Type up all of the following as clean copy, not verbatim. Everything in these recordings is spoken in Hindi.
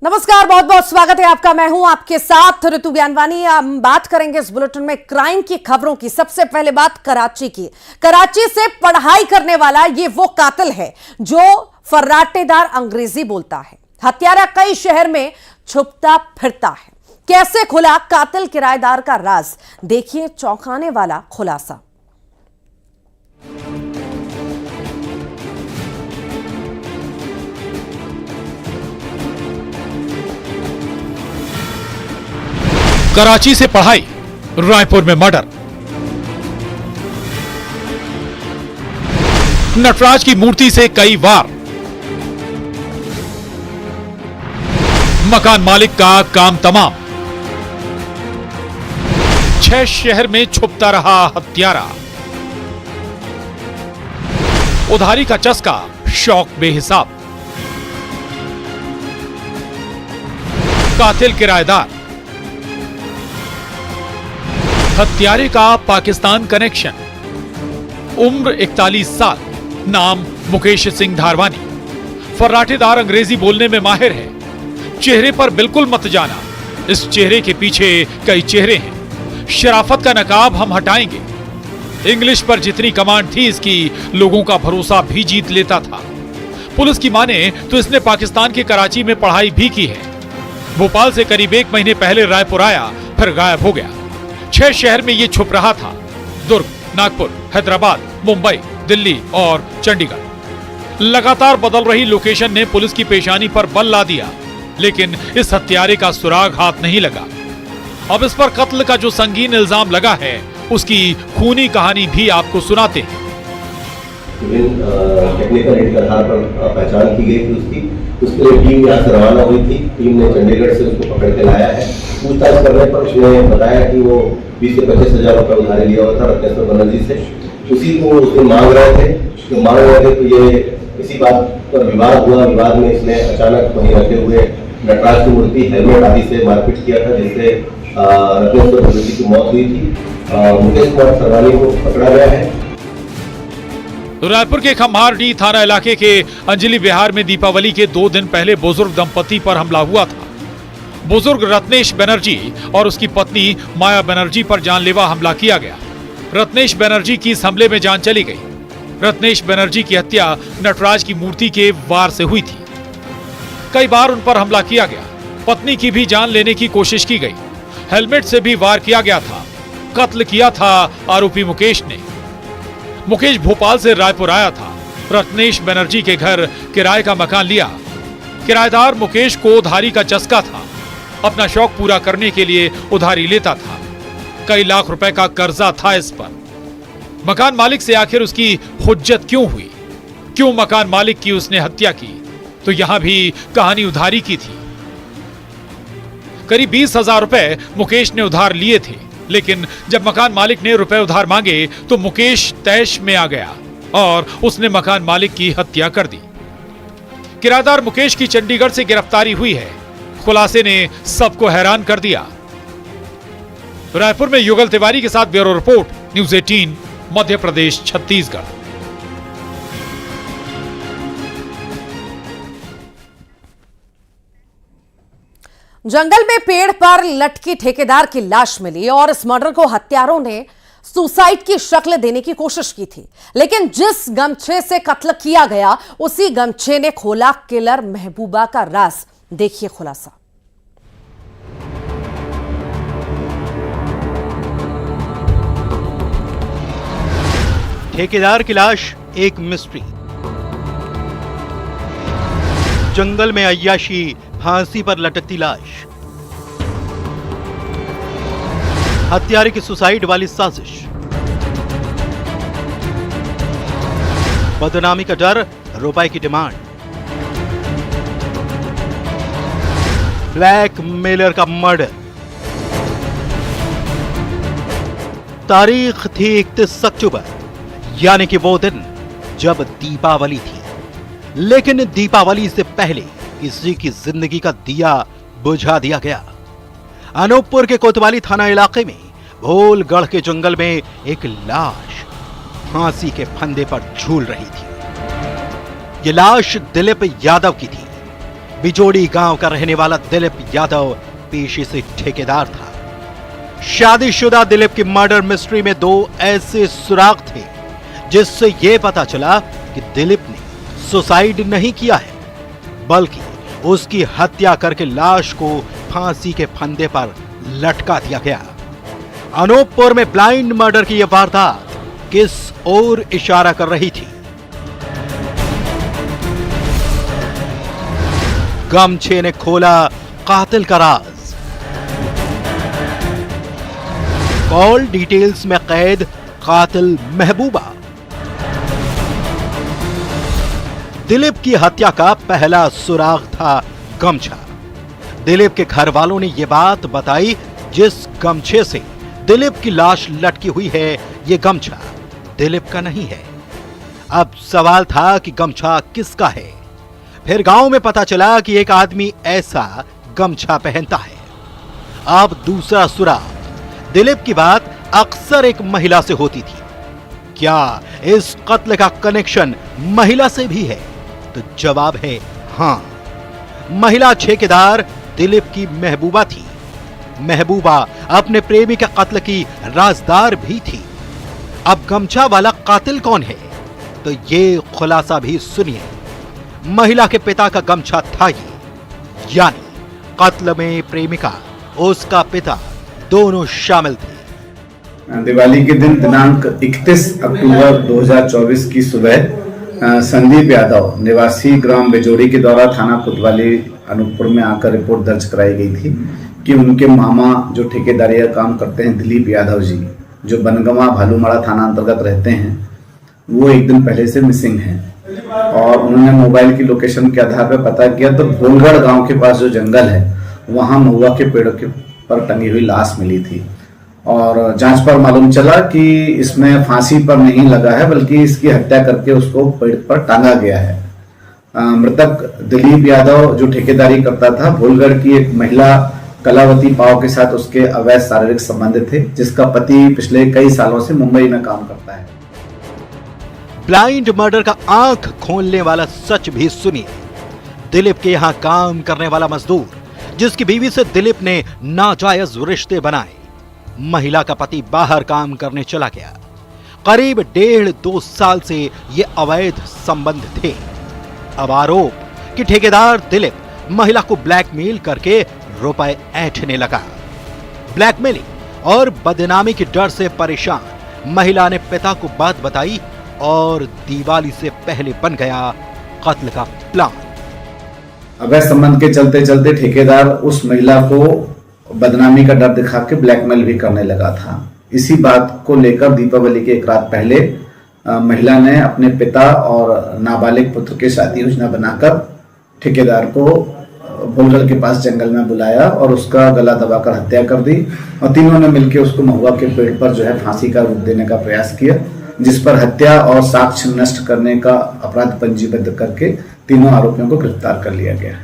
नमस्कार, बहुत बहुत स्वागत है आपका। मैं हूं आपके साथ ऋतु ज्ञानवानी। हम बात करेंगे इस बुलेटिन में क्राइम की खबरों की। सबसे पहले बात कराची की। कराची से पढ़ाई करने वाला ये वो कातिल है जो फर्राटेदार अंग्रेजी बोलता है। हत्यारा कई शहर में छुपता फिरता है। कैसे खुला कातिल किराएदार का राज, देखिए चौंकाने वाला खुलासा। कराची से पढ़ाई, रायपुर में मर्डर। नटराज की मूर्ति से कई वार। मकान मालिक का काम तमाम। 6 शहर में छुपता रहा हत्यारा। उधारी का चस्का, शौक बेहिसाब। कातिल किराएदार, हत्यारे का पाकिस्तान कनेक्शन। उम्र 41 साल। नाम मुकेश सिंह धारवानी। फर्राटेदार अंग्रेजी बोलने में माहिर है। चेहरे पर बिल्कुल मत जाना, इस चेहरे के पीछे कई चेहरे हैं। शराफत का नकाब हम हटाएंगे। इंग्लिश पर जितनी कमांड थी इसकी, लोगों का भरोसा भी जीत लेता था। पुलिस की माने तो इसने पाकिस्तान के कराची में पढ़ाई भी की है। भोपाल से करीब 1 महीने पहले रायपुर आया, फिर गायब हो गया। 6 शहर में ये छुप रहा था। दुर्ग, नागपुर, हैदराबाद, मुंबई, दिल्ली और चंडीगढ़। लगातार बदल रही लोकेशन ने पुलिस की पेशानी पर बल ला दिया, लेकिन इस हत्यारे का सुराग हाथ नहीं लगा। अब इस पर कत्ल का जो संगीन इल्जाम लगा है, उसकी खूनी कहानी भी आपको सुनाते हैं। टेक्निकल एड के आधार पर पहचान की गई थी उसके लिए टीम यहाँ से रवाना हुई थी। टीम ने चंडीगढ़ से उसको पकड़ के लाया है। पूछताछ करने पर उसने बताया कि वो 20 से 25 हजार रुपये उधारी लिया हुआ था रत्नेश्वर बनर्जी से। उसी को उसने मांग रहे थे। तो ये इसी बात पर विवाद हुआ। विवाद में इसने अचानक वहीं रखे हुए नटराज की मूर्ति, हेलमेट आदि से मारपीट किया था, जिससे रत्नेश्वर बनर्जी की मौत हुई थी। मुकेश कुमार सरवानी को पकड़ा गया है। रायपुर के खम्हारडीह थाना इलाके के अंजलि विहार में दीपावली के 2 दिन पहले बुजुर्ग दंपति पर हमला हुआ था। बुजुर्ग रत्नेश बनर्जी और उसकी पत्नी माया बनर्जी पर जानलेवा हमला किया गया। रत्नेश बनर्जी की इस हमले में जान चली गई। रत्नेश बनर्जी की हत्या नटराज की मूर्ति के वार से हुई थी। कई बार उन पर हमला किया गया। पत्नी की भी जान लेने की कोशिश की गई। हेलमेट से भी वार किया गया था। कत्ल किया था आरोपी मुकेश ने। मुकेश भोपाल से रायपुर आया था। रत्नेश बनर्जी के घर किराए का मकान लिया। किराएदार मुकेश को उधारी का चस्का था। अपना शौक पूरा करने के लिए उधारी लेता था। कई लाख रुपए का कर्जा था इस पर। मकान मालिक से आखिर उसकी हुज्जत क्यों हुई? क्यों मकान मालिक की उसने हत्या की? तो यहां भी कहानी उधारी की थी। करीब 20,000 रुपए मुकेश ने उधार लिए थे, लेकिन जब मकान मालिक ने रुपए उधार मांगे तो मुकेश तैश में आ गया और उसने मकान मालिक की हत्या कर दी। किराएदार मुकेश की चंडीगढ़ से गिरफ्तारी हुई है। खुलासे ने सबको हैरान कर दिया। रायपुर में युगल तिवारी के साथ bureau report, news 18, Madhya Pradesh, Chhattisgarh. जंगल में पेड़ पर लटकी ठेकेदार की लाश मिली और इस मर्डर को हत्यारों ने सुसाइड की शक्ल देने की कोशिश की थी, लेकिन जिस गमछे से कत्ल किया गया उसी गमछे ने खोला किलर महबूबा का राज। देखिए खुलासा। ठेकेदार की लाश एक मिस्ट्री। जंगल में अय्याशी, फांसी पर लटकती लाश। हत्यारे की सुसाइड वाली साजिश। बदनामी का डर, रुपए की डिमांड। ब्लैक मेलर का मर्डर। तारीख थी 31 अक्टूबर, यानी कि वो दिन जब दीपावली थी। लेकिन दीपावली से पहले किसी की जिंदगी का दिया बुझा दिया गया। अनूपपुर के कोतवाली थाना इलाके में भोलगढ़ के जंगल में एक लाश फांसी के फंदे पर झूल रही थी। यह लाश दिलीप यादव की थी। बिजोड़ी गांव का रहने वाला दिलीप यादव पेशे से ठेकेदार था। शादीशुदा दिलीप की मर्डर मिस्ट्री में 2 ऐसे सुराग थे जिससे यह पता चला कि दिलीप ने सुसाइड नहीं किया है, बल्कि उसकी हत्या करके लाश को फांसी के फंदे पर लटका दिया गया। अनूपपुर में ब्लाइंड मर्डर की यह वारदात किस ओर इशारा कर रही थी? गमछे ने खोला कातिल का राज। कॉल डिटेल्स में कैद कातिल महबूबा। दिलीप की हत्या का पहला सुराग था गमछा। दिलीप के घर वालों ने यह बात बताई, जिस गमछे से दिलीप की लाश लटकी हुई है, यह गमछा दिलीप का नहीं है। अब सवाल था कि गमछा किसका है? फिर गांव में पता चला कि एक आदमी ऐसा गमछा पहनता है। अब दूसरा सुराग, दिलीप की बात अक्सर एक महिला से होती थी। क्या इस कत्ल का कनेक्शन महिला से भी है? तो जवाब है हां। महिला ठेकेदार दिलीप की महबूबा थी। महबूबा अपने प्रेमी के कत्ल की राजदार भी थी। अब गमछा वाला कातिल कौन है? तो ये खुलासा भी सुनिए। महिला के पिता का गमछा था ये, यानी कत्ल में प्रेमिका, उसका पिता दोनों शामिल थे। दिवाली के दिन दिनांक 31 अक्टूबर 2024 की सुबह संदीप यादव निवासी ग्राम बिजोड़ी के द्वारा थाना कोतवाली अनूपपुर में आकर रिपोर्ट दर्ज कराई गई थी कि उनके मामा जो ठेकेदारी का काम करते हैं दिलीप यादव जी, जो बनगवा भालूमाड़ा थाना अंतर्गत रहते हैं, वो एक दिन पहले से मिसिंग हैं। और उन्होंने मोबाइल की लोकेशन के आधार पर पता किया तो भोलगढ़ गांव के पास जो जंगल है वहां महुआ के पेड़ों के पर टंगी हुई लाश मिली थी। और जांच पर मालूम चला कि इसमें फांसी पर नहीं लगा है, बल्कि इसकी हत्या करके उसको पेड़ पर टांगा गया है। मृतक दिलीप यादव जो ठेकेदारी करता था, भोलगढ़ की एक महिला कलावती पाव के साथ उसके अवैध शारीरिक संबंध थे, जिसका पति पिछले कई सालों से मुंबई में काम करता है। ब्लाइंड मर्डर का आंख खोलने वाला सच भी सुनिए। दिलीप के यहां काम करने वाला मजदूर, जिसकी बीवी से दिलीप ने नाजायज रिश्ते बनाए, महिला का पति बाहर काम करने चला गया। करीब 1.5-2 साल से ये अवैध संबंध थे। अब आरोप कि ठेकेदार दिलीप महिला को ब्लैकमेल करके रुपए ऐंठने लगा। ब्लैकमेलिंग और बदनामी के डर से परेशान महिला ने पिता को बात बताई और दिवाली से पहले बन गया कत्ल का प्लान। अवैध संबंध के चलते चलते ठेकेदार उस महिला को बदनामी का डर दिखा के ब्लैकमेल भी करने लगा था। इसी बात को लेकर दीपावली के एक रात पहले महिला ने अपने पिता और नाबालिग पुत्र की शादी योजना बनाकर ठेकेदार को भोलगढ़ के पास जंगल में बुलाया और उसका गला दबाकर हत्या कर दी। और तीनों ने मिलकर उसको महुआ के पेड़ पर जो है फांसी का रूप देने का प्रयास किया, जिस पर हत्या और साक्ष्य नष्ट करने का अपराध पंजीबद्ध करके तीनों आरोपियों को गिरफ्तार कर लिया गया।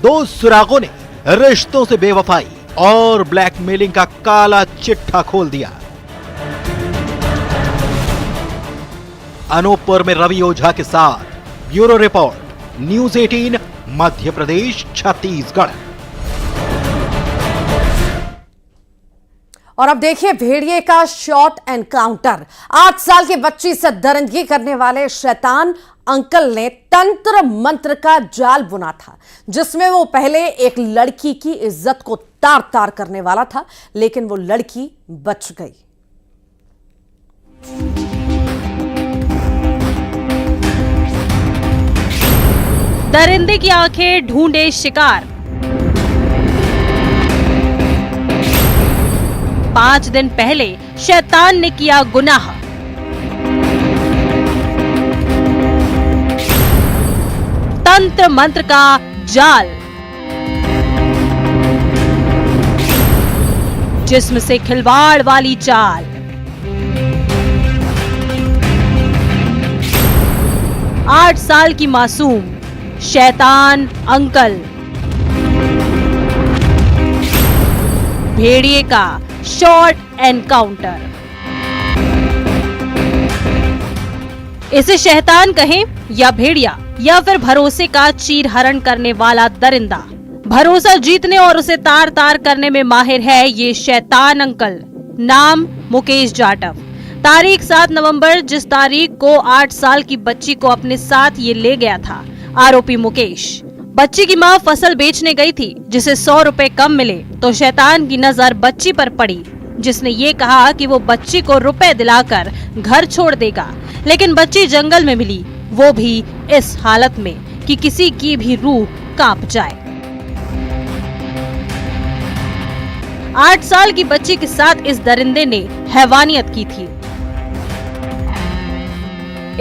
2 सुरागों ने रिश्तों से बेवफाई और ब्लैकमेलिंग का काला चिट्ठा खोल दिया। अनूपपुर में रवि ओझा के साथ bureau report, news 18, Madhya Pradesh, Chhattisgarh. और अब देखिए भेड़िए का शॉर्ट एनकाउंटर। 8 साल की बच्ची से दरिंदगी करने वाले शैतान अंकल ने तंत्र मंत्र का जाल बुना था, जिसमें वो पहले एक लड़की की इज्जत को तार तार करने वाला था, लेकिन वो लड़की बच गई। दरिंदे की आंखें ढूंढे शिकार। 5 दिन पहले शैतान ने किया गुनाह। तंत्र मंत्र का जाल, जिस्म से खिलवाड़ वाली चाल। आठ साल की मासूम शैतान अंकल, भेड़िए का शॉर्ट एनकाउंटर। इसे शैतान कहें या भेड़िया, या फिर भरोसे का चीरहरण करने वाला दरिंदा। भरोसा जीतने और उसे तार तार करने में माहिर है ये शैतान अंकल। नाम मुकेश जाटव। तारीख 7 नवंबर, जिस तारीख को 8 साल की बच्ची को अपने साथ ये ले गया था आरोपी मुकेश। बच्ची की मां फसल बेचने गई थी, जिसे 100 रुपए कम मिले तो शैतान की नजर बच्ची पर पड़ी, जिसने ये कहा कि वो बच्ची को रुपए दिलाकर घर छोड़ देगा। लेकिन बच्ची जंगल में मिली, वो भी इस हालत में कि किसी की भी रूह कांप जाए। 8 साल की बच्ची के साथ इस दरिंदे ने हैवानियत की थी।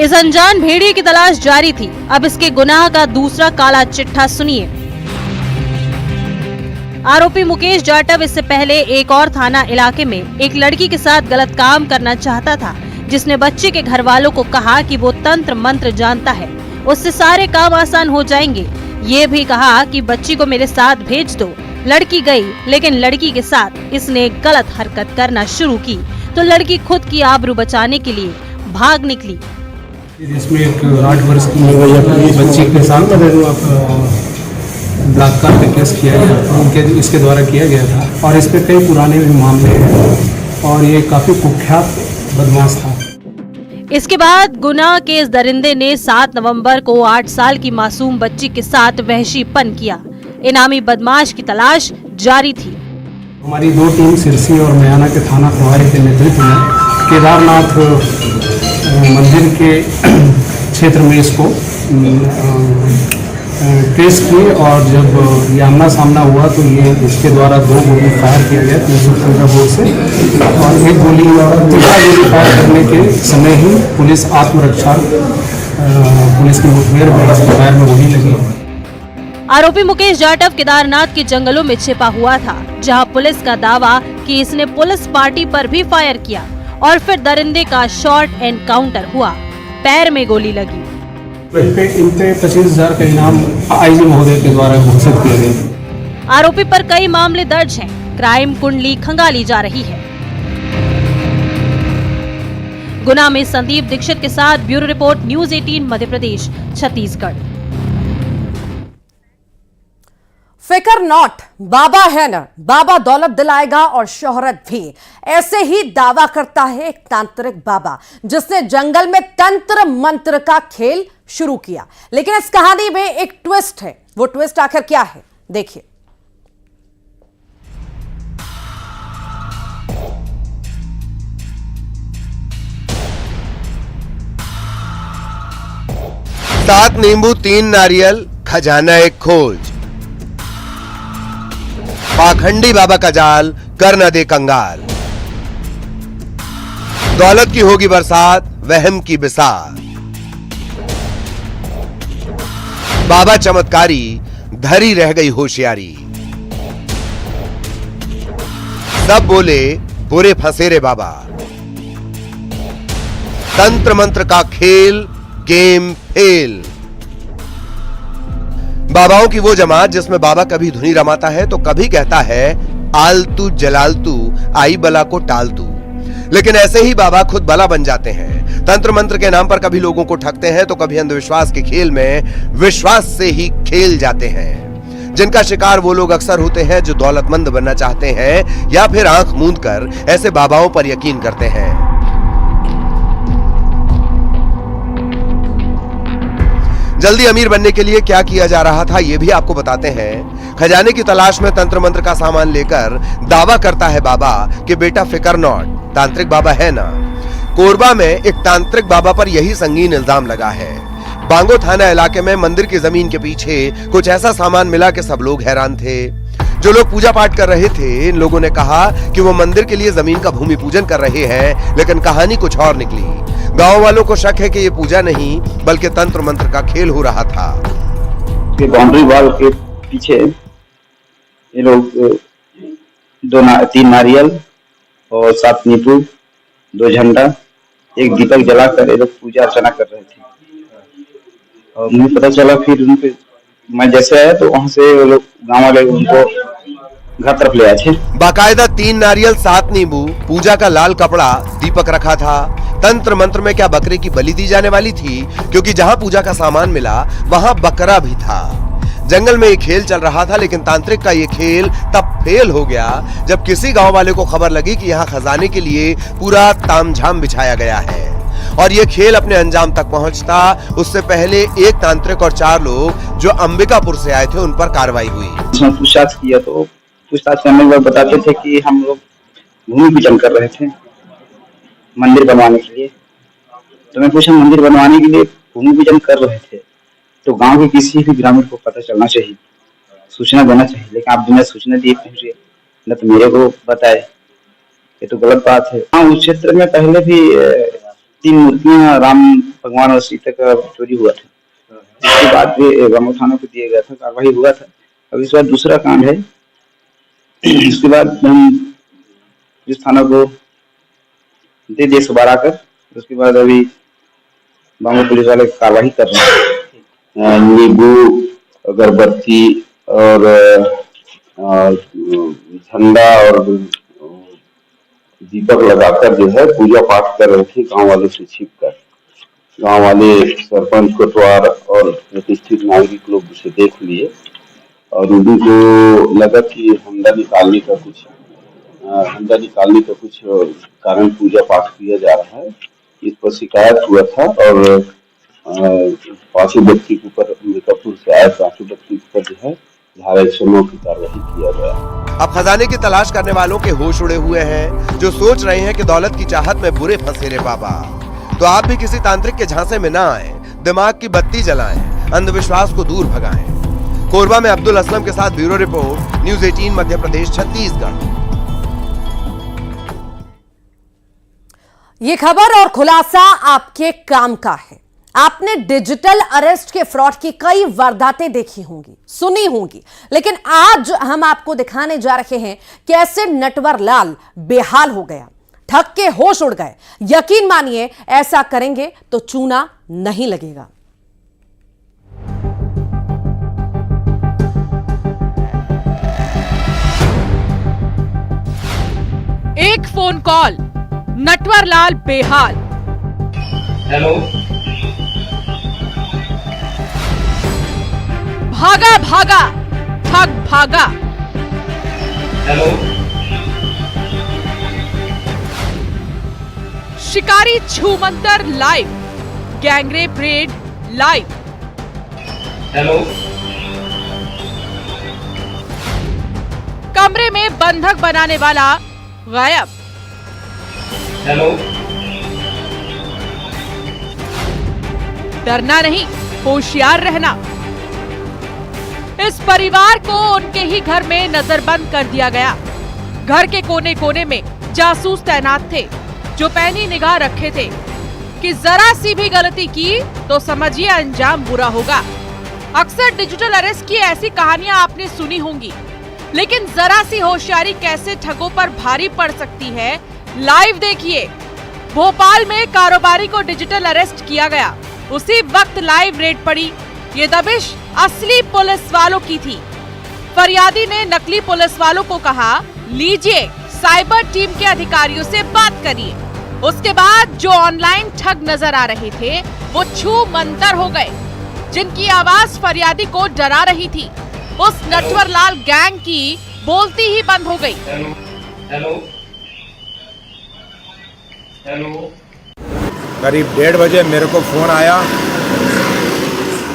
इस अनजान भेड़िए की तलाश जारी थी। अब इसके गुनाह का दूसरा काला चिट्ठा सुनिए। आरोपी मुकेश जाटव इससे पहले एक और थाना इलाके में एक लड़की के साथ गलत काम करना चाहता था, जिसने बच्चे के घर वालों को कहा कि वो तंत्र मंत्र जानता है, उससे सारे काम आसान हो जाएंगे। ये भी कहा कि बच्ची को मेरे साथ भेज दो। लड़की गई, लेकिन लड़की के साथ इसने गलत हरकत करना शुरू की तो लड़की खुद की आबरू बचाने के लिए भाग निकली। इसमें एक 8 वर्ष की बच्ची के साथ बलात्कार का केस किया गया, इसके द्वारा किया गया था और इस पे कई पुराने भी मामले हैं और ये काफी कुख्यात बदमाश था। इसके बाद गुनाह के इस दरिंदे ने 7 नवंबर को 8 साल की मासूम बच्ची के साथ वहशीपन किया। इनामी बदमाश की तलाश जारी थी। हमारी 2 टीम सिरसी और मयाना के थाना प्रभारी के नेतृत्व में केदारनाथ मंदिर के क्षेत्र में इसको ट्रेस किए और जब ये आमना सामना हुआ तो ये उसके द्वारा 2 गोली फायर किया गया 315 बोर से और 1 गोली और तीसरा गोली फायर करने के समय ही पुलिस आत्मरक्षा पुलिस की मुठभेड़ में इसके पैर में गोली लगी। आरोपी मुकेश जाटव केदारनाथ के जंगलों में छिपा हुआ था, जहां पुलिस का दावा कि इसने पुलिस पार्टी पर भी फायर किया और फिर दरिंदे का शॉर्ट एनकाउंटर हुआ, पैर में गोली लगी। इन पे 25,000 का इनाम आईजी महोदय के द्वारा घोषित किया गया। आरोपी पर कई मामले दर्ज हैं। क्राइम कुंडली खंगाली जा रही है। गुना में संदीप दीक्षित के साथ bureau report, news 18 Madhya Pradesh, Chhattisgarh. फिकर नॉट, बाबा है न, बाबा दौलत दिलाएगा और शोहरत भी। ऐसे ही दावा करता है एक तांत्रिक बाबा, जिसने जंगल में तंत्र मंत्र का खेल शुरू किया। लेकिन इस कहानी में एक ट्विस्ट है। वो ट्विस्ट आखिर क्या है, देखिए। सात नींबू 3 नारियल, खजाना एक खोज। पाखंडी बाबा का जाल कर न दे कंगाल। दौलत की होगी बरसात, वहम की बिसात। बाबा चमत्कारी, धरी रह गई होशियारी। सब बोले बुरे फंसे रे बाबा। तंत्र मंत्र का खेल, गेम फेल। बाबाओं की वो जमात जिसमें बाबा कभी धुनी रमाता है तो कभी कहता है आलतू जलालतू, आई बला को टालतू। लेकिन ऐसे ही बाबा खुद बला बन जाते हैं। तंत्र मंत्र के नाम पर कभी लोगों को ठगते हैं तो कभी अंधविश्वास के खेल में विश्वास से ही खेल जाते हैं। जिनका शिकार वो लोग अक्सर होते हैं जो दौलतमंद बनना चाहते हैं या फिर आंख मूंद कर ऐसे बाबाओं पर यकीन करते हैं। जल्दी अमीर बनने के लिए क्या किया जा रहा था ये भी आपको बताते हैं। खजाने की तलाश में तंत्र मंत्र का सामान लेकर दावा करता है बाबा कि बेटा फिकर नॉट, तांत्रिक बाबा है ना। कोरबा में एक तांत्रिक बाबा पर यही संगीन इल्जाम लगा है। बांगो थाना इलाके में मंदिर की जमीन के पीछे कुछ ऐसा सामान मिला कि सब लोग हैरान थे। जो लोग पूजा पाठ कर रहे थे, इन लोगों ने कहा कि वो मंदिर के लिए जमीन का भूमि पूजन कर रहे हैं, लेकिन कहानी कुछ और निकली। गांव वालों को शक है कि ये पूजा नहीं बल्कि तंत्र मंत्र का खेल हो रहा था। बाउंड्री वॉल के पीछे ये लोग 3 नारियल और 7 नींबू, 2 झंडा, एक दीपक जलाकर ये लोग पूजा अर्चना कर रहे थे। और मुझे पता चला, फिर उनके मैं जैसे आया तो वहां से वो लोग गाँव वाले उनको घर तरफ ले आए थे। बाकायदा 3 नारियल 7 नींबू, पूजा का लाल कपड़ा, दीपक रखा था। तंत्र मंत्र में क्या बकरे की बलि दी जाने वाली थी? क्योंकि जहां पूजा का सामान मिला वहां बकरा भी था। जंगल में ये खेल चल रहा था, लेकिन तांत्रिक का ये खेल तब फेल हो गया जब किसी गांव वाले को खबर लगी कि यहाँ खजाने के लिए पूरा तामझाम बिछाया गया है और ये खेल अपने अंजाम तक पहुंचता उससे पहले एक तांत्रिक और 4 लोग जो अंबिकापुर से आए थे उन पर कार्रवाई हुई। पूछताछ किया तो पूछताछ करने के बाद बताते थे कि हम लोग भूमि पूजन कर रहे थे मंदिर बनवाने के लिए। तो मैं पूछा मंदिर बनवाने के लिए भूमि पूजन कर रहे थे तो गांव के किसी भी ग्रामीण को पता चलना चाहिए, सूचना देना चाहिए, लेकिन आप बिना सूचना दिए पहुंचे न तो मेरे को बताए, ये तो गलत बात है। हाँ, उस क्षेत्र में पहले भी 3 मूर्तियां राम भगवान और सीता का चोरी हुआ था, इसके बाद भी रामो थाना को दिया गया था, कार्रवाई हुआ था। अब इस बार दूसरा कांड है, इसके बाद हम जिस थाना को दे दिए सवार आकर, उसके बाद अभी बांगो पुलिस वाले कार्रवाई कर रहे हैं। नींबू, अगरबत्ती और झंडा और दीपक लगाकर जो है पूजा पाठ कर रहे थे गांव वाले से छिपकर। गांव वाले सरपंच, कोतवाल और प्रतिष्ठित नागरिक लोग उसे देख लिए और उनको लगा कि हंडा निकालने का कुछ कारण पूजा पाठ किया जा रहा है। इस पर शिकायत हुआ था और 5 व्यक्ति के ऊपर, अंबिकापुर से आए 5 व्यक्ति के ऊपर जो है धारा 109 की कार्रवाई किया गया। अब खजाने की तलाश करने वालों के होश उड़े हुए हैं, जो सोच रहे हैं कि दौलत की चाहत में बुरे फंसे रे बाबा। तो आप भी किसी तांत्रिक के झांसे में ना आए, दिमाग की बत्ती जलाएं, अंधविश्वास को दूर भगाएं। कोरबा में अब्दुल असलम के साथ bureau report, news 18 Madhya Pradesh, Chhattisgarh. ये खबर और खुलासा आपके काम का है। आपने डिजिटल अरेस्ट के फ्रॉड की कई वारदातें देखी होंगी, सुनी होंगी, लेकिन आज हम आपको दिखाने जा रहे हैं कैसे नटवर लाल बेहाल हो गया, थक के होश उड़ गए। यकीन मानिए, ऐसा करेंगे तो चूना नहीं लगेगा। एक फोन कॉल, नटवर लाल बेहाल। हेलो, भागा भागा, ठग भागा। हेलो, शिकारी छूमंतर live, gang rape raid live. Hello, कमरे में बंधक बनाने वाला गायब। हेलो, डरना नहीं, होशियार रहना। इस परिवार को उनके ही घर में नजरबंद कर दिया गया। घर के कोने कोने में जासूस तैनात थे, जो पैनी निगाह रखे थे कि जरा सी भी गलती की तो समझिए अंजाम बुरा होगा। अक्सर डिजिटल अरेस्ट की ऐसी कहानियां आपने सुनी होंगी, लेकिन जरा सी होशियारी कैसे ठगों पर भारी पड़ सकती है, लाइव देखिए। भोपाल में कारोबारी को डिजिटल अरेस्ट किया गया, उसी वक्त लाइव रेड पड़ी। ये दबिश असली पुलिस वालों की थी। फरियादी ने नकली पुलिस वालों को कहा, लीजिए साइबर टीम के अधिकारियों से बात करिए। उसके बाद जो ऑनलाइन ठग नजर आ रहे थे वो छू मंतर हो गए, जिनकी आवाज फरियादी को डरा रही थी। उस नटवर लाल गैंग की बोलती ही बंद हो गई। Hello, hello, hello. करीब 1:30 बजे मेरे को फ़ोन आया,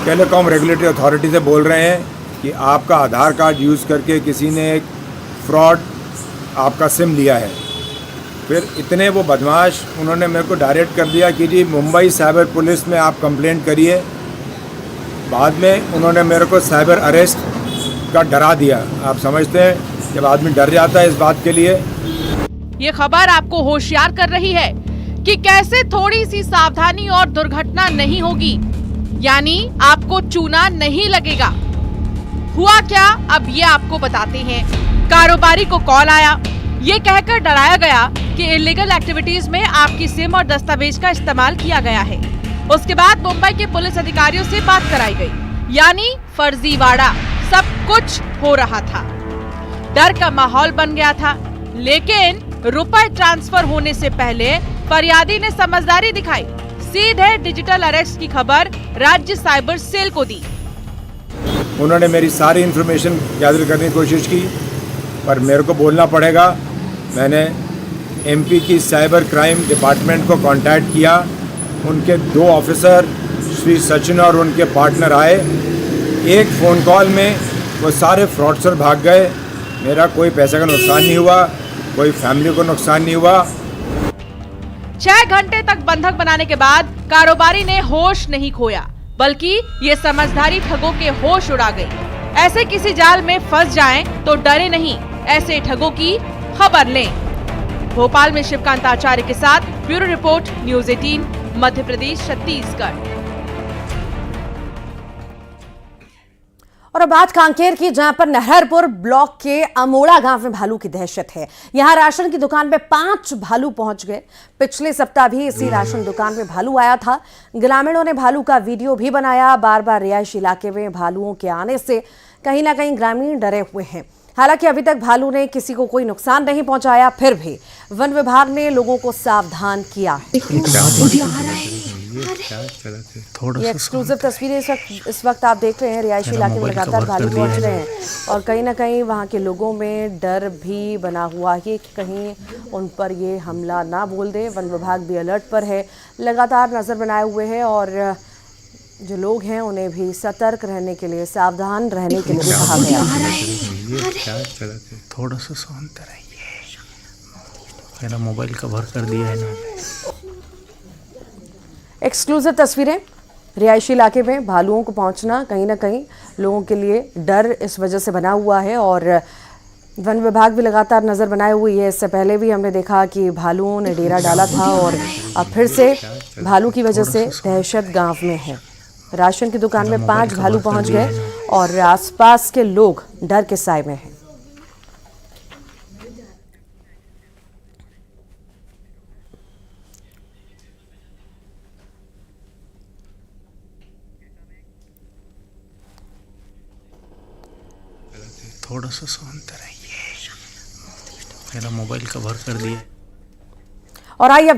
टेलीकॉम रेगुलेटरी अथॉरिटी से बोल रहे हैं कि आपका आधार कार्ड यूज़ करके किसी ने एक फ्रॉड आपका सिम लिया है। फिर इतने वो बदमाश, उन्होंने मेरे को डायरेक्ट कर दिया कि जी मुंबई साइबर पुलिस में आप कंप्लेंट करिए। बाद में उन्होंने मेरे को साइबर अरेस्ट का डरा दिया। आप समझते हैं जब आदमी डर जाता है इस बात के लिए। ये खबर आपको होशियार कर रही है कि कैसे थोड़ी सी सावधानी और दुर्घटना नहीं होगी, यानी आपको चूना नहीं लगेगा। हुआ क्या, अब ये आपको बताते हैं। कारोबारी को कॉल आया, ये कहकर डराया गया कि इलीगल एक्टिविटीज में आपकी सिम और दस्तावेज का इस्तेमाल किया गया है। उसके बाद मुंबई के पुलिस अधिकारियों से बात कराई गई, यानी फर्जीवाड़ा सब कुछ हो रहा था। डर का माहौल बन गया था, लेकिन रुपए ट्रांसफर होने से पहले फरियादी ने समझदारी दिखाई, सीधे डिजिटल अरेस्ट की खबर राज्य साइबर सेल को दी। उन्होंने मेरी सारी इन्फॉर्मेशन गैदर करने की कोशिश की, पर मेरे को बोलना पड़ेगा, मैंने एमपी की साइबर क्राइम डिपार्टमेंट को कांटेक्ट किया। उनके 2 ऑफिसर श्री सचिन और उनके पार्टनर आए। एक फ़ोन कॉल में वो सारे फ्रॉडस्टर भाग गए। मेरा कोई पैसे का नुकसान नहीं हुआ, कोई फैमिली को नुकसान नहीं हुआ। 6 घंटे तक बंधक बनाने के बाद कारोबारी ने होश नहीं खोया, बल्कि ये समझदारी ठगों के होश उड़ा गई। ऐसे किसी जाल में फंस जाएं तो डरे नहीं, ऐसे ठगों की खबर लें। भोपाल में शिवकांत आचार्य के साथ bureau report, news 18, Madhya Pradesh, Chhattisgarh. और अब बात कांकेर की, जहां पर नहरपुर ब्लॉक के अमोड़ा गांव में भालू की दहशत है। यहां राशन की दुकान पे 5 भालू पहुंच गए। पिछले सप्ताह भी इसी राशन दुकान में भालू आया था। ग्रामीणों ने भालू का वीडियो भी बनाया। बार बार रिहायशी इलाके में भालुओं के आने से कहीं ना कहीं ग्रामीण डरे हुए हैं। हालांकि अभी तक भालू ने किसी को कोई नुकसान नहीं पहुंचाया, फिर भी वन विभाग ने लोगों को सावधान किया है। ये एक्सक्लूसिव तस्वीरें इस वक्त आप देख रहे हैं। रिहायशी इलाके में लगातार भालू पहुंच रहे हैं और कहीं ना कहीं वहां के लोगों में डर भी बना हुआ है कि कहीं उन पर ये हमला ना बोल दे। वन विभाग भी अलर्ट पर है, लगातार नजर बनाए हुए है और जो लोग हैं उन्हें भी सतर्क रहने के लिए, सावधान रहने के लिए कहा गया है। थोड़ा सा शांत रहिए, मेरा मोबाइल कवर कर दिया है ना। एक्सक्लूसिव तस्वीरें। रिहायशी इलाके में भालुओं को पहुंचना कहीं ना कहीं लोगों के लिए डर इस वजह से बना हुआ है और वन विभाग भी लगातार नज़र बनाए हुई है। इससे पहले भी हमने देखा कि भालुओं ने डेरा डाला था और अब फिर से भालू की वजह से दहशत गांव में है। राशन की दुकान में 5 भालू पहुंच गए और आसपास के लोग डर के साए में हैं। थोड़ा सा शांत रहिए, मेरा मोबाइल कवर कर दिया। और आइए अब